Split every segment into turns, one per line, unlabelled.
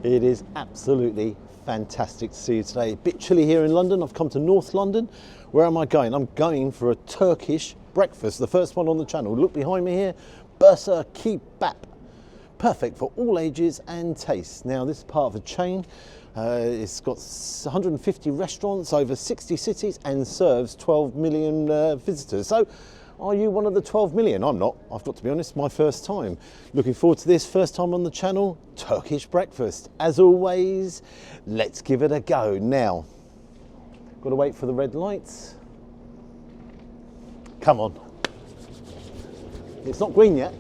It is absolutely fantastic to see you today. A bit chilly here in London. I've come to North London. Where am I going? I'm going for a Turkish breakfast, the first one on the channel. Look behind me here, Bursa kebab. Perfect for all ages and tastes. Now this is part of a chain. It's got 150 restaurants, over 60 cities, and serves 12 million visitors. So are you one of the 12 million? I'm not, I've got to be honest, my first time. Looking forward to this, first time on the channel, Turkish breakfast. As always, let's give it a go. Now, got to wait for the red lights. Come on. It's not green yet.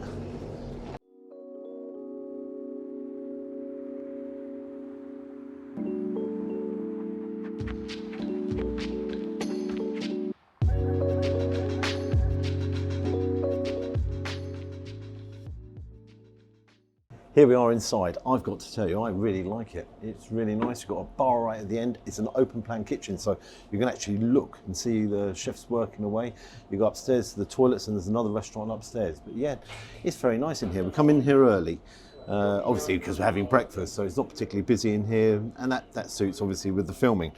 Here we are inside. I've got to tell you, I really like it. It's really nice. You've got a bar right at the end. It's an open plan kitchen, so you can actually look and see the chefs working away. You go upstairs to the toilets and there's another restaurant upstairs. But yeah, it's very nice in here. We come in here early, obviously because we're having breakfast, so it's not particularly busy in here, and that suits obviously with the filming.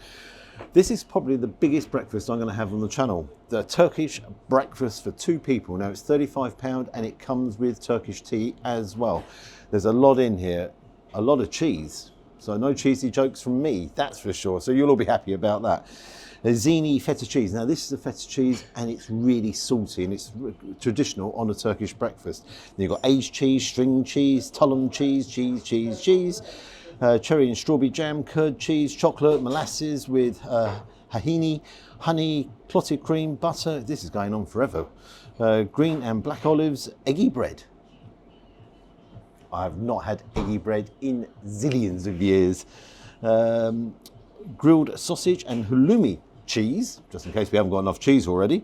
This is probably the biggest breakfast I'm going to have on the channel. The Turkish breakfast for 2 people. Now it's £35 and it comes with Turkish tea as well. There's a lot in here, a lot of cheese. So no cheesy jokes from me, that's for sure. So you'll all be happy about that. Zini feta cheese. Now this is a feta cheese and it's really salty and it's traditional on a Turkish breakfast. Then you've got aged cheese, string cheese, tulum cheese, cheese. Cherry and strawberry jam, curd cheese, chocolate, molasses with tahini, honey, clotted cream, butter. This is going on forever. Green and black olives, eggy bread. I have not had eggy bread in zillions of years. Grilled sausage and halloumi cheese, just in case we haven't got enough cheese already.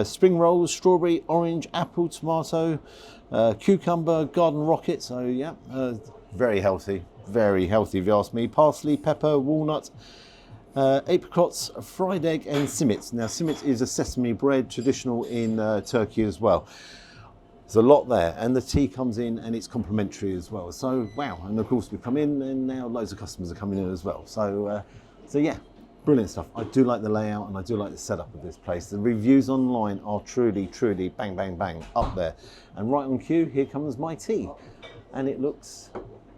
Spring rolls, strawberry, orange, apple, tomato, cucumber, garden rocket. So yeah, very healthy. Very healthy if you ask me. Parsley, pepper, walnut, apricots, fried egg and simit. Now simit is a sesame bread, traditional in Turkey as well. There's a lot there, and the tea comes in and it's complimentary as well. So wow, and of course we've come in and now loads of customers are coming in as well. So yeah, brilliant stuff. I do like the layout and I do like the setup of this place. The reviews online are truly bang bang bang up there. And right on cue, here comes my tea, and it looks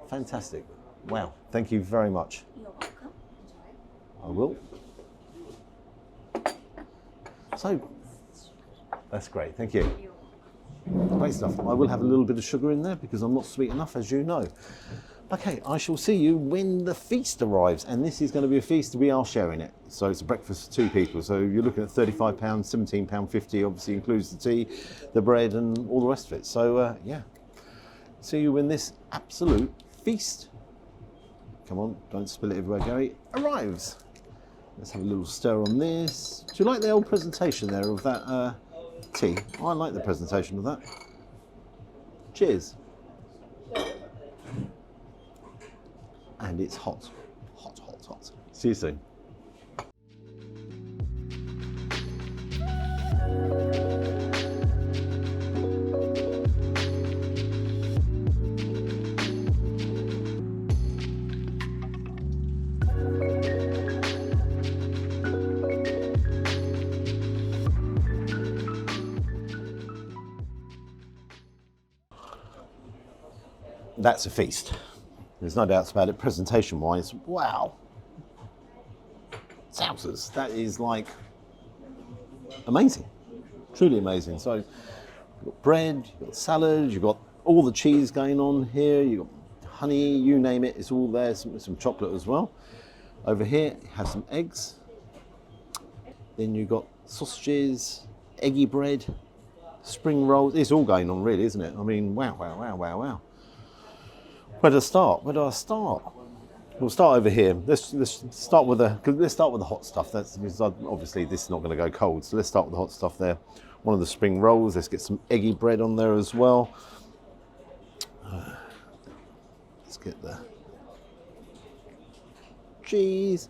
fantastic. Wow, thank you very much.
You're welcome.
I will. So, that's great, thank you. Great stuff. I will have a little bit of sugar in there because I'm not sweet enough, as you know. Okay, I shall see you when the feast arrives, and this is going to be a feast. We are sharing it, so it's a breakfast for 2 people. So you're looking at £35, £17.50, obviously includes the tea, the bread and all the rest of it. So yeah, see you when this absolute feast, come on, don't spill it everywhere, Gary, arrives. Let's have a little stir on this. Do you like the old presentation there of that tea? I like the presentation of that. Cheers. And it's hot. Hot. See you soon. That's a feast. There's no doubts about it. Presentation wise, wow. Sousers, that is like amazing. Truly amazing. So you've got bread, you've got salad, you've got all the cheese going on here, you've got honey, you name it, it's all there. Some chocolate as well. Over here, you have some eggs. Then you've got sausages, eggy bread, spring rolls. It's all going on really, isn't it? I mean, wow. Where do I start? We'll start over here. Let's start with the hot stuff. That's because obviously this is not going to go cold. So let's start with the hot stuff there. One of the spring rolls. Let's get some eggy bread on there as well. Let's get the cheese,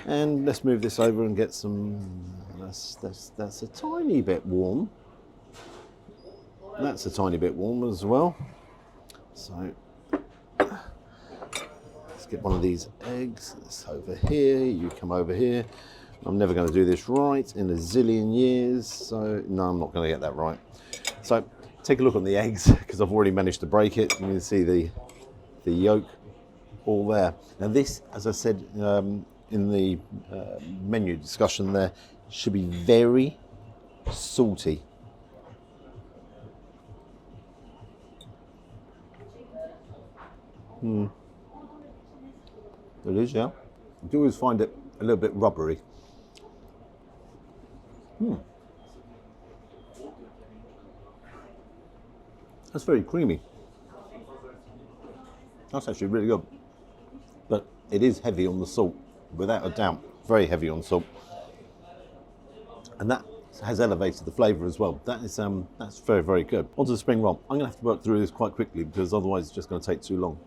and let's move this over and get some. That's a tiny bit warm. That's a tiny bit warm as well. So. get one of these eggs. It's over here. You come over here. I'm never going to do this right in a zillion years. So no, I'm not going to get that right. So take a look at the eggs because I've already managed to break it. You can see the yolk all there. Now this, as I said in the menu discussion there, should be very salty. It is, yeah. I do always find it a little bit rubbery. That's very creamy. That's actually really good. But it is heavy on the salt, without a doubt. Very heavy on salt. And that has elevated the flavour as well. That is, that's very, very good. Onto the spring roll. I'm going to have to work through this quite quickly because otherwise it's just going to take too long.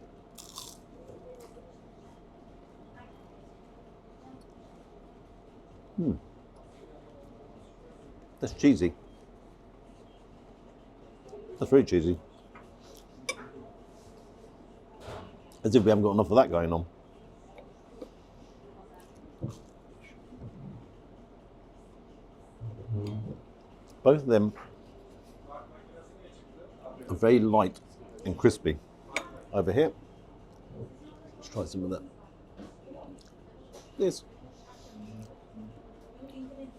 That's cheesy. That's very cheesy. As if we haven't got enough of that going on. Both of them are very light and crispy. Over here, let's try some of that. This.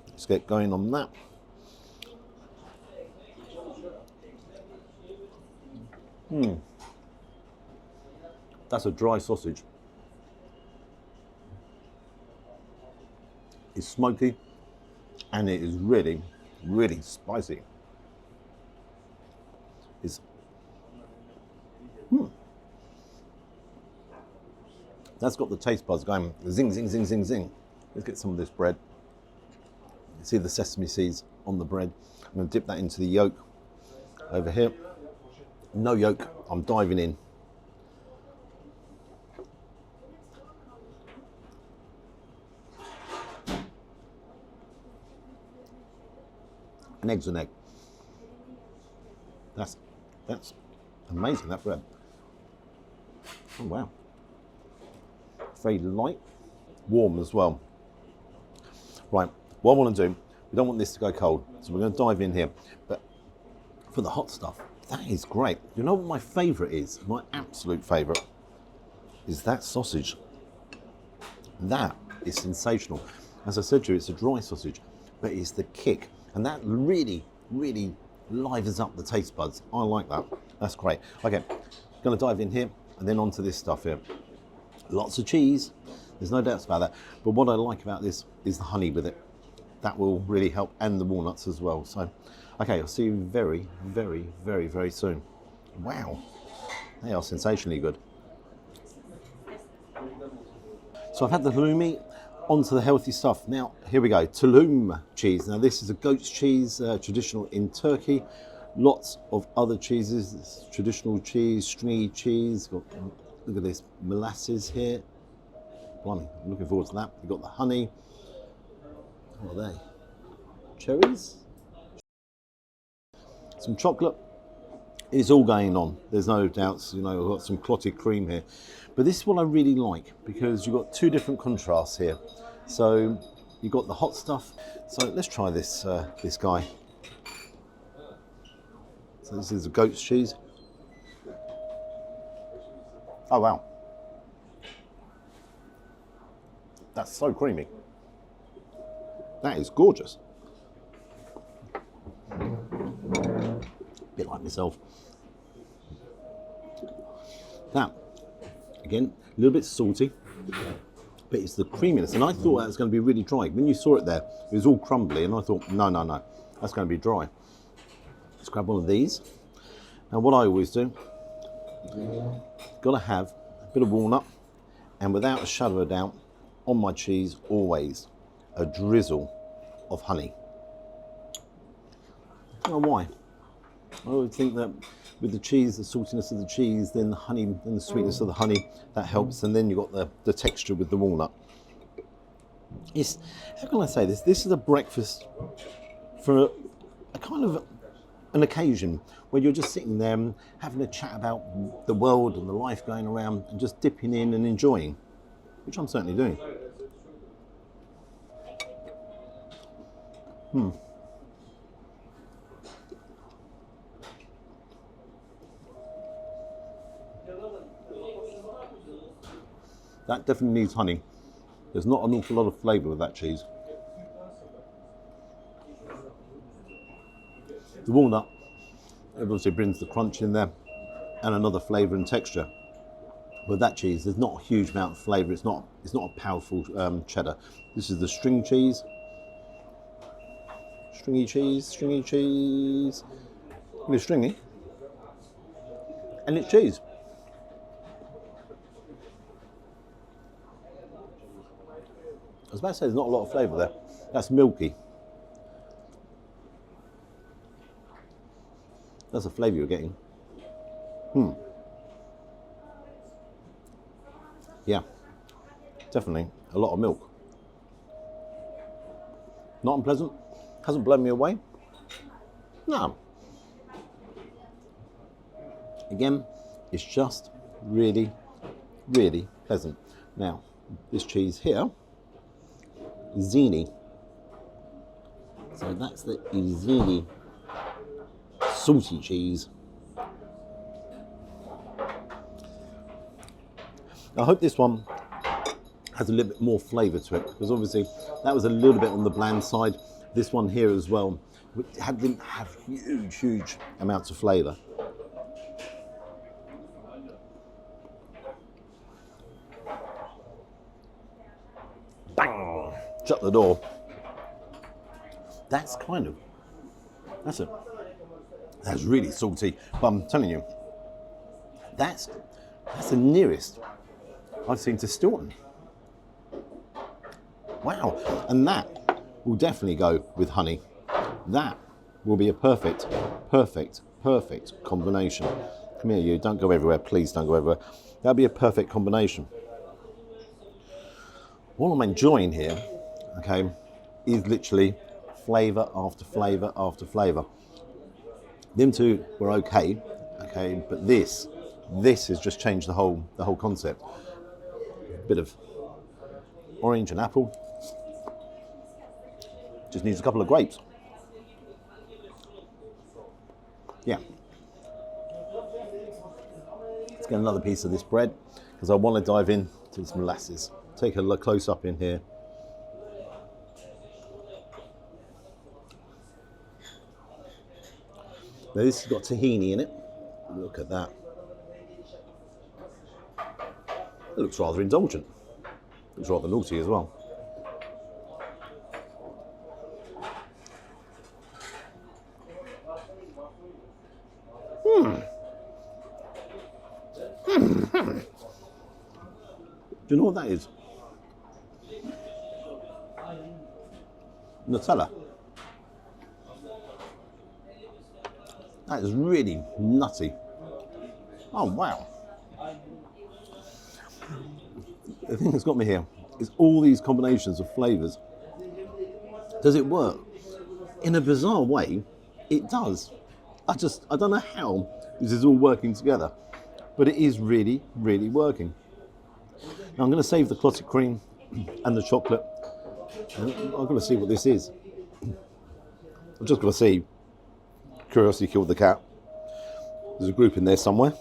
Let's get going on that. That's a dry sausage. It's smoky and it is really, really spicy. It's that's got the taste buds going zing, zing, zing, zing, zing. Let's get some of this bread. You see the sesame seeds on the bread. I'm going to dip that into the yolk over here. No yolk, I'm diving in. An egg's an egg. That's amazing, that bread. Oh wow. Very light, warm as well. Right, what I want to do, we don't want this to go cold, so we're going to dive in here. But for the hot stuff, that is great. You know what my favourite is? My absolute favourite is that sausage. That is sensational. As I said to you, it's a dry sausage, but it's the kick. And that really, really livens up the taste buds. I like that. That's great. Okay, going to dive in here and then onto this stuff here. Lots of cheese. There's no doubts about that. But what I like about this is the honey with it. That will really help, and the walnuts as well. So, okay, I'll see you very, very, very, very soon. Wow, they are sensationally good. So I've had the halloumi, onto the healthy stuff. Now, here we go, tulum cheese. Now this is a goat's cheese, traditional in Turkey. Lots of other cheeses, this traditional cheese, stringy cheese. Got, look at this, molasses here. Blimey, I'm looking forward to that. We've got the honey. What are they? Cherries? Some chocolate. It's all going on. There's no doubts, you know, we've got some clotted cream here. But this is what I really like because you've got two different contrasts here. So you've got the hot stuff. So let's try this, this guy. So this is a goat's cheese. Oh wow. That's so creamy. That is gorgeous. A bit like myself. That, again, a little bit salty, but it's the creaminess. And I thought that was going to be really dry. When you saw it there, it was all crumbly, and I thought, no, no, no, that's going to be dry. Let's grab one of these. Now, what I always do, got to have a bit of walnut, and without a shadow of a doubt, on my cheese, always a drizzle of honey. I don't know why. I would think that with the cheese, the saltiness of the cheese, then the honey, then the sweetness of the honey, that helps. And then you've got the texture with the walnut. It's, how can I say this? This is a breakfast for a kind of an occasion where you're just sitting there and having a chat about the world and the life going around and just dipping in and enjoying, which I'm certainly doing. That definitely needs honey. There's not an awful lot of flavour with that cheese. The walnut obviously brings the crunch in there and another flavour and texture. With that cheese, there's not a huge amount of flavour. It's not a powerful cheddar. This is the string cheese. Stringy cheese. It's stringy. And it's cheese. I was about to say there's not a lot of flavour there. That's milky. That's the flavour you're getting. Yeah, definitely a lot of milk. Not unpleasant. Hasn't blown me away. No. Again, it's just really, really pleasant. Now, this cheese here, zini. So that's the zini salty cheese. I hope this one has a little bit more flavour to it, because obviously that was a little bit on the bland side. This one here as well didn't have huge amounts of flavour. Bang! Shut the door. That's really salty, but I'm telling you, that's the nearest I've seen to Stilton. Wow, and that will definitely go with honey. That will be a perfect combination. Come here, you, don't go everywhere, please don't go everywhere. That'll be a perfect combination. What I'm enjoying here, okay, is literally flavour after flavour after flavour. Them two were okay, but this has just changed the whole concept. A bit of orange and apple. Just needs a couple of grapes. Yeah. Let's get another piece of this bread, because I want to dive in to this molasses. Take a look close up in here. Now this has got tahini in it. Look at that. It looks rather indulgent. Looks rather naughty as well. Do you know what that is? Nutella. That is really nutty. Oh wow. The thing that's got me here is all these combinations of flavours. Does it work? In a bizarre way, it does. I don't know how this is all working together, but it is really, really working. Now I'm going to save the clotted cream and the chocolate. I'm going to see what this is. I'm just going to see. Curiosity killed the cat. There's a group in there somewhere.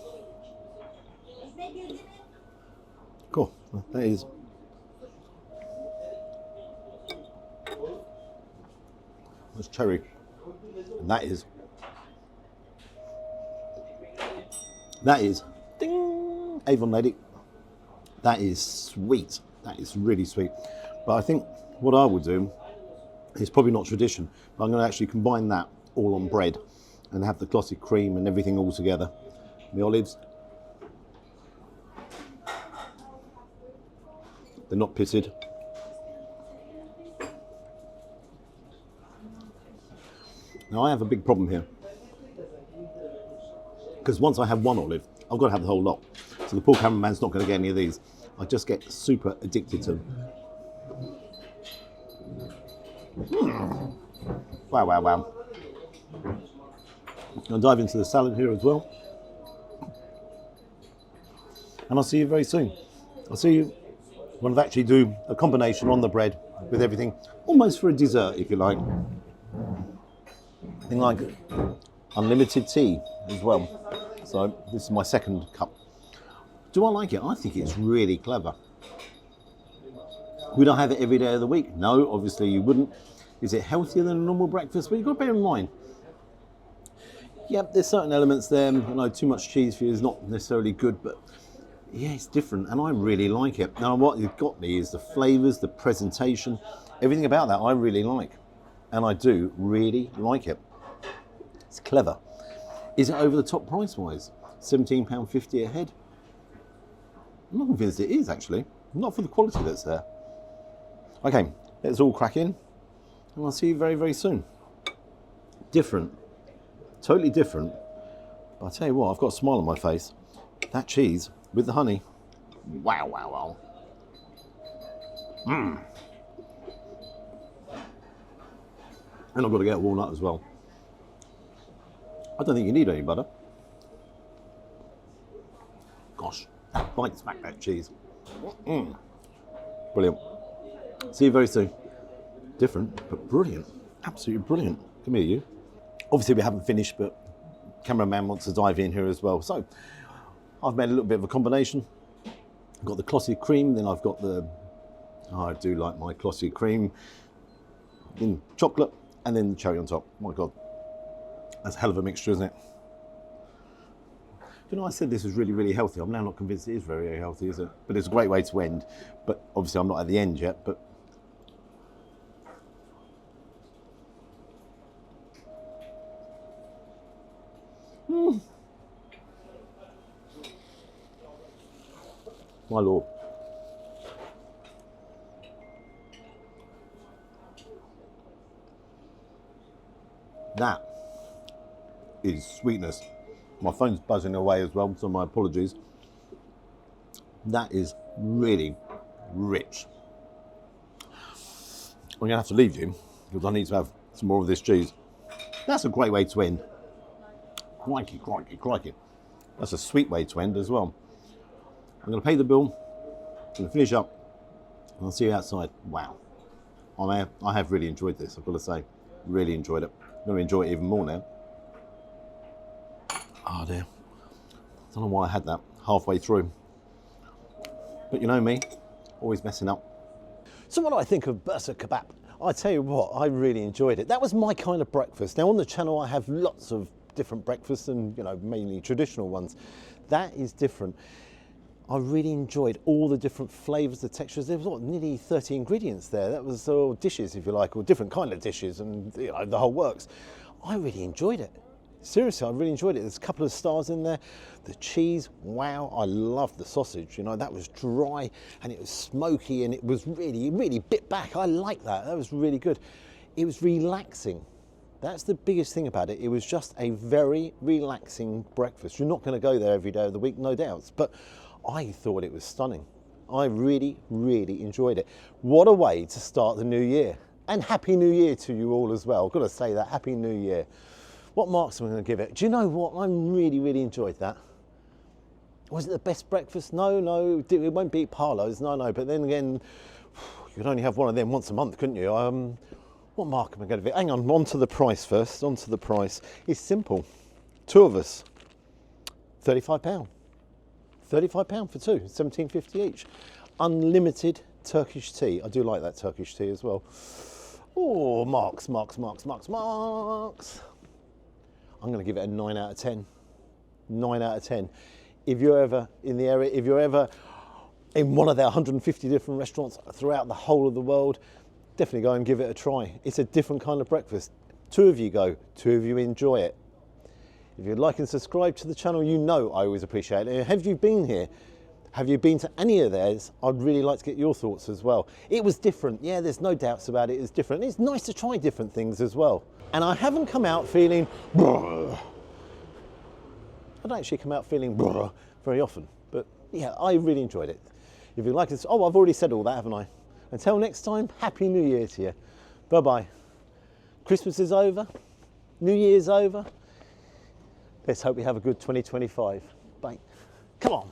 Cool. That is. That's cherry. And that is. Ding! Avon lady. That is sweet. That is really sweet. But I think what I would do is probably not tradition, but I'm going to actually combine that all on bread and have the clotted cream and everything all together. The olives. They're not pitted. Now I have a big problem here, because once I have one olive, I've got to have the whole lot. So the poor cameraman's not going to get any of these. I just get super addicted to them. Wow, wow, wow. I'll dive into the salad here as well. And I'll see you very soon. I'll see you when I actually do a combination on the bread with everything, almost for a dessert, if you like. Thing like unlimited tea as well. So this is my second cup. Do I like it? I think it's really clever. Would I have it every day of the week? No, obviously you wouldn't. Is it healthier than a normal breakfast? But you've got to bear in mind, yep, there's certain elements there. I know too much cheese for you is not necessarily good, but yeah, it's different and I really like it. Now what you've got me is the flavours, the presentation, everything about that I really like. And I do really like it. It's clever. Is it over the top price-wise? £17.50 a head? I'm not convinced it is, actually. Not for the quality that's there. Okay, let's all crack in. And I'll see you very, very soon. Different. Totally different. But I'll tell you what, I've got a smile on my face. That cheese with the honey. Wow, wow, wow. Mmm. And I've got to get a walnut as well. I don't think you need any butter. Gosh, bite smack that cheese. Mm. Brilliant. See you very soon. Different, but brilliant. Absolutely brilliant. Come here, you. Obviously, we haven't finished, but cameraman wants to dive in here as well. So, I've made a little bit of a combination. I've got the glossy cream, then I've got the, oh, I do like my glossy cream in chocolate, and then the cherry on top. My God, that's a hell of a mixture, isn't it? You know, I said this was really, really healthy. I'm now not convinced it is very, very healthy, is it? But it's a great way to end. But obviously, I'm not at the end yet. But my Lord. That is sweetness. My phone's buzzing away as well, so my apologies. That is really rich. I'm going to have to leave you because I need to have some more of this cheese. That's a great way to end. Crikey, crikey, crikey. That's a sweet way to end as well. I'm going to pay the bill, I'm going to finish up, and I'll see you outside. Wow. I have really enjoyed this, I've got to say. Really enjoyed it. I'm going to enjoy it even more now. Oh dear. I don't know why I had that halfway through. But you know me, always messing up. So what do I think of Bursa kebab? I tell you what, I really enjoyed it. That was my kind of breakfast. Now on the channel I have lots of different breakfasts and, you know, mainly traditional ones. That is different. I really enjoyed all the different flavours, the textures. There was what, nearly 30 ingredients there. That was all dishes, if you like, or different kind of dishes, and you know, the whole works. I really enjoyed it. Seriously, I really enjoyed it. There's a couple of stars in there. The cheese, wow, I loved the sausage. You know, that was dry and it was smoky and it was really, really bit back. I like that. That was really good. It was relaxing. That's the biggest thing about it. It was just a very relaxing breakfast. You're not going to go there every day of the week, no doubts. But I thought it was stunning. I really, really enjoyed it. What a way to start the new year. And Happy New Year to you all as well. I've got to say that, Happy New Year. What marks am I going to give it? Do you know what? I really, really enjoyed that. Was it the best breakfast? No, no, it won't beat Parlo's, no, no. But then again, you could only have one of them once a month, couldn't you? What mark am I going to give it? Hang on to the price first, on to the price. It's simple. Two of us, £35. £35 for two, £17.50 each. Unlimited Turkish tea. I do like that Turkish tea as well. Oh, marks, marks, marks, marks, marks. I'm going to give it a 9 out of 10. 9 out of 10. If you're ever in the area, if you're ever in one of their 150 different restaurants throughout the whole of the world, definitely go and give it a try. It's a different kind of breakfast. Two of you go, two of you enjoy it. If you'd like and subscribe to the channel, you know I always appreciate it. Have you been here? Have you been to any of theirs? I'd really like to get your thoughts as well. It was different. Yeah, there's no doubts about it. It's different. It's nice to try different things as well. And I haven't come out feeling, I don't actually come out feeling very often. But yeah, I really enjoyed it. If you'd like to, oh, I've already said all that, haven't I? Until next time, Happy New Year to you. Bye-bye. Christmas is over. New Year's over. Let's hope we have a good 2025. Bye. Come on.